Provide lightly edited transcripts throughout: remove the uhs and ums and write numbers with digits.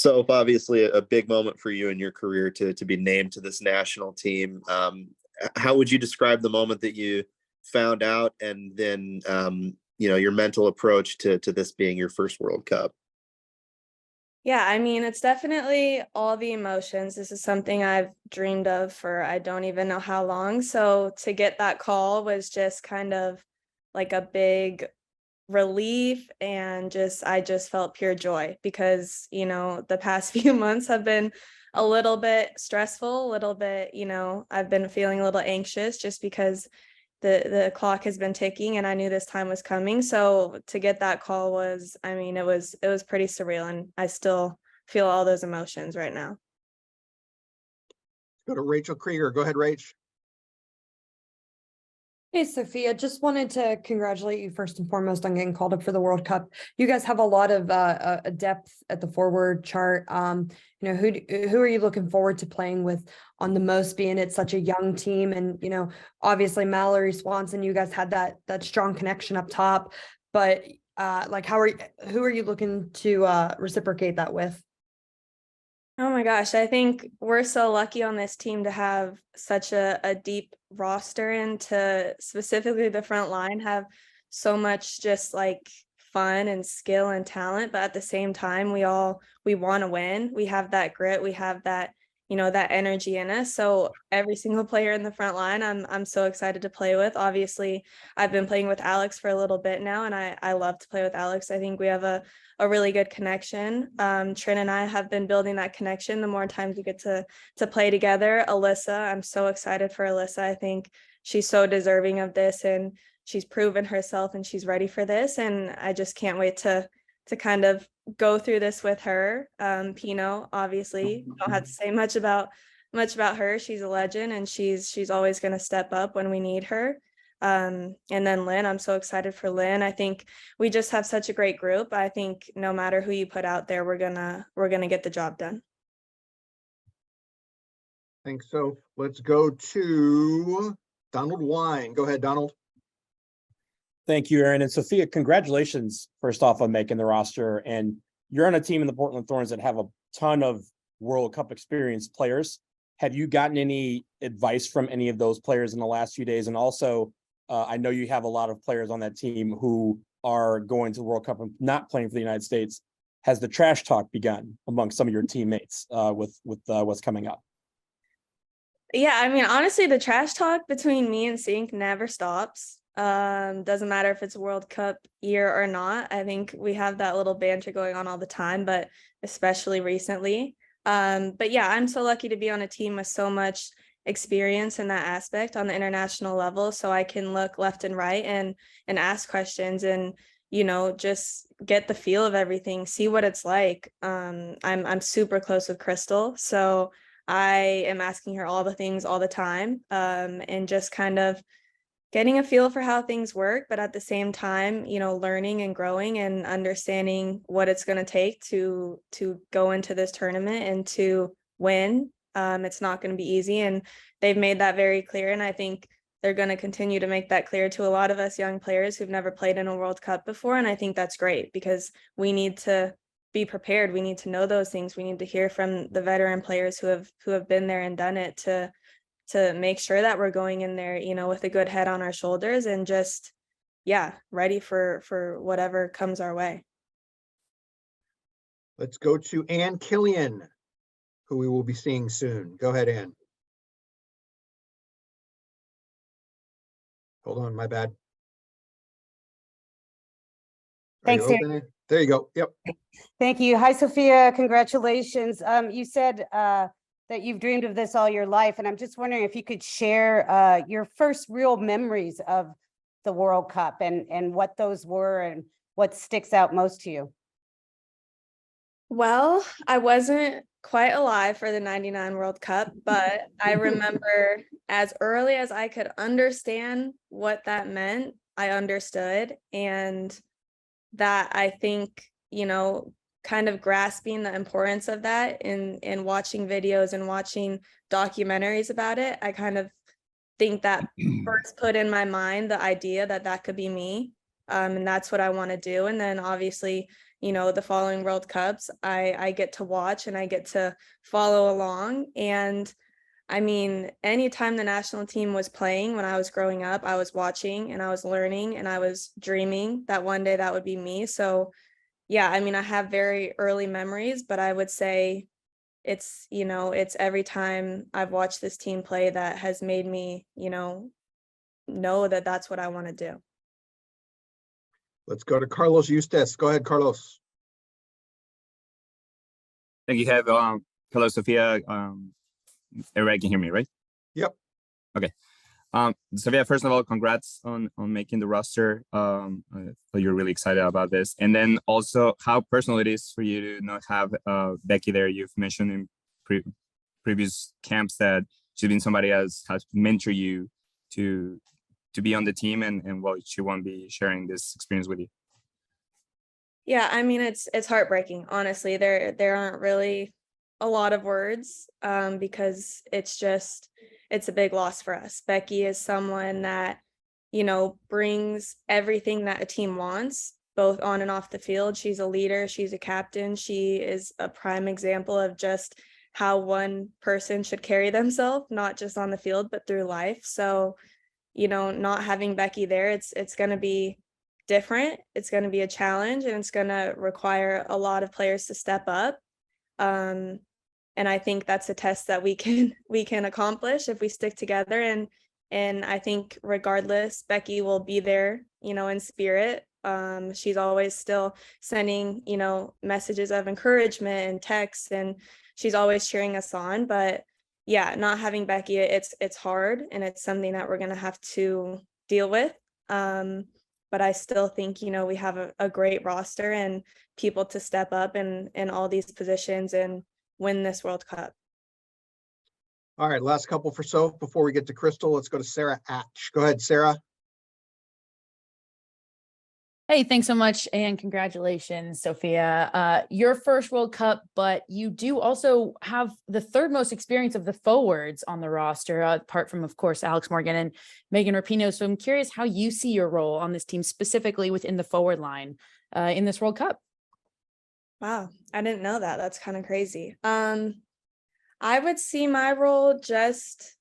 So obviously a big moment for you in your career to be named to this national team. How would you describe the moment that you found out, and then your mental approach to this being your first World Cup? Yeah, I mean, it's definitely all the emotions. This is something I've dreamed of for I don't even know how long. So to get that call was just kind of like a big relief, and I just felt pure joy because, the past few months have been a little bit stressful, a little bit, I've been feeling a little anxious just because the clock has been ticking and I knew this time was coming. So to get that call was, I mean, it was pretty surreal, and I still feel all those emotions right now. Go to Rachel Krieger. Go ahead, Rach. Hey, Sophia, just wanted to congratulate you first and foremost on getting called up for the World Cup. You guys have a lot of depth at the forward chart. Who are you looking forward to playing with on the most, being it's such a young team? And, obviously Mallory Swanson, you guys had that strong connection up top, but who are you looking to reciprocate that with? Oh my gosh, I think we're so lucky on this team to have such a deep roster, and to specifically the front line have so much just like fun and skill and talent, but at the same time we want to win. We have that grit, we have that, that energy in us. So every single player in the front line I'm so excited to play with. Obviously, I've been playing with Alex for a little bit now, and I love to play with Alex. I think we have a really good connection. Trin and I have been building that connection the more times we get to play together. Alyssa, I'm so excited for Alyssa. I think she's so deserving of this, and she's proven herself and she's ready for this. And I just can't wait to kind of go through this with her. Pino, obviously, don't have to say much about her. She's a legend, and she's always going to step up when we need her. And then Lynn, I'm so excited for Lynn. I think we just have such a great group. I think no matter who you put out there, we're gonna get the job done. Thanks. So let's go to Donald Wine. Go ahead, Donald. Thank you, Aaron. And Sophia, congratulations, first off, on making the roster. And you're on a team in the Portland Thorns that have a ton of World Cup experienced players. Have you gotten any advice from any of those players in the last few days? And also, I know you have a lot of players on that team who are going to the World Cup and not playing for the United States. Has the trash talk begun among some of your teammates with what's coming up? Yeah, I mean, honestly, the trash talk between me and Sink never stops. Doesn't matter if it's World Cup year or not. I think we have that little banter going on all the time, but especially recently. But yeah, I'm so lucky to be on a team with so much experience in that aspect on the international level, so I can look left and right and ask questions, and just get the feel of everything, see what it's like. I'm super close with Crystal, so I am asking her all the things all the time, and just kind of getting a feel for how things work, but at the same time, learning and growing and understanding what it's going to take to go into this tournament and to win. It's not going to be easy, and they've made that very clear. And I think they're going to continue to make that clear to a lot of us young players who've never played in a World Cup before. And I think that's great, because we need to be prepared. We need to know those things. We need to hear from the veteran players who have been there and done it, to make sure that we're going in there, with a good head on our shoulders, and just, yeah, ready for whatever comes our way. Let's go to Ann Killian, who we will be seeing soon. Go ahead, Ann. Hold on, my bad. Thanks, There you go. Yep. Thank you. Hi, Sophia. Congratulations. You said that you've dreamed of this all your life, and I'm just wondering if you could share your first real memories of the World Cup and what those were and what sticks out most to you. Well, I wasn't quite alive for the 99 World Cup, but I remember as early as I could understand what that meant, I understood. And that, I think, kind of grasping the importance of that in watching videos and watching documentaries about it, I kind of think that first put in my mind the idea that could be me. And that's what I want to do. And then obviously, the following World Cups, I get to watch and I get to follow along. And I mean, anytime the national team was playing when I was growing up, I was watching and I was learning and I was dreaming that one day that would be me. So yeah, I mean, I have very early memories, but I would say it's every time I've watched this team play that has made me, know that that's what I want to do. Let's go to Carlos Eustace. Go ahead, Carlos. Thank you. Have hello, Sophia. Everybody can hear me, right? Yep. Okay. Sophia, first of all, congrats on making the roster. You're really excited about this. And then also how personal it is for you to not have Becky there. You've mentioned in previous camps that she's been somebody else has mentored you to be on the team, and well, she won't be sharing this experience with you. Yeah, I mean, it's heartbreaking, honestly. There aren't really a lot of words, because it's a big loss for us. Becky is someone that, brings everything that a team wants, both on and off the field. She's a leader, she's a captain, she is a prime example of just how one person should carry themselves, not just on the field, but through life. So, not having Becky there, it's going to be different. It's going to be a challenge, and it's going to require a lot of players to step up. And I think that's a test that we can accomplish if we stick together. And I think regardless, Becky will be there, in spirit. She's always still sending, messages of encouragement and texts, and she's always cheering us on. But yeah, not having Becky, it's hard, and it's something that we're gonna have to deal with. But I still think, we have a great roster and people to step up in all these positions and win this World Cup. All right, last couple for Soph before we get to Crystal. Let's go to Sarah Atch. Go ahead, Sarah. Hey, thanks so much, and congratulations, Sophia. Your first World Cup, but you do also have the third most experience of the forwards on the roster, apart from, of course, Alex Morgan and Megan Rapinoe. So I'm curious how you see your role on this team, specifically within the forward line in this World Cup. Wow, I didn't know that. That's kind of crazy. I would see my role just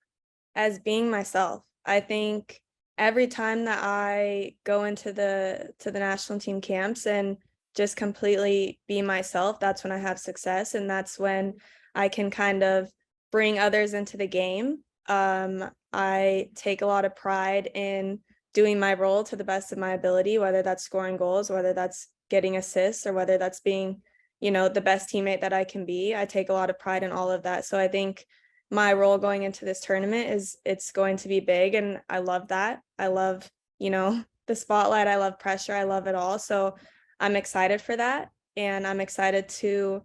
as being myself. I think every time that I go into the national team camps and just completely be myself, that's when I have success, and that's when I can kind of bring others into the game. I take a lot of pride in doing my role to the best of my ability, whether that's scoring goals, whether that's getting assists, or whether that's being, the best teammate that I can be. I take a lot of pride in all of that. So I think my role going into this tournament it's going to be big, and I love that. I love, the spotlight. I love pressure. I love it all. So I'm excited for that. And I'm excited to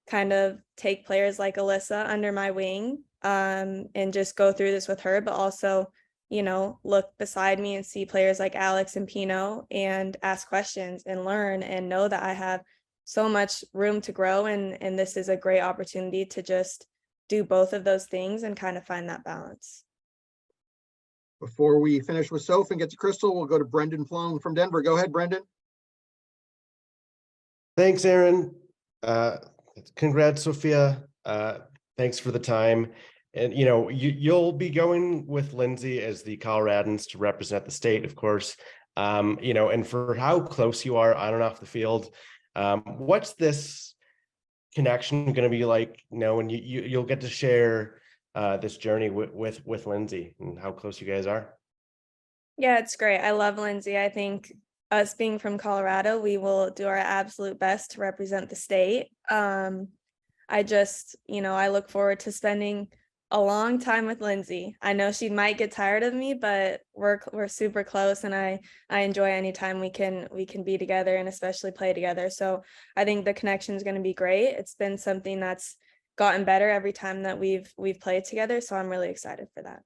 kind of take players like Alyssa under my wing, and just go through this with her, but also, look beside me and see players like Alex and Pino and ask questions and learn and know that I have so much room to grow. And this is a great opportunity to just do both of those things and kind of find that balance. Before we finish with Soph and get to Crystal, we'll go to Brendan Plone from Denver. Go ahead, Brendan. Thanks, Aaron. Congrats, Sophia. Thanks for the time. And, you'll be going with Lindsay as the Coloradans to represent the state, of course. And for how close you are on and off the field, what's this connection going to be like, when you'll get to share this journey with Lindsay, and how close you guys are? Yeah, it's great. I love Lindsay. I think us being from Colorado, we will do our absolute best to represent the state. I just, I look forward to spending a long time with Lindsay. I know she might get tired of me, but we're super close, and I enjoy any time we can be together, and especially play together. So I think the connection is going to be great. It's been something that's gotten better every time that we've played together. So I'm really excited for that.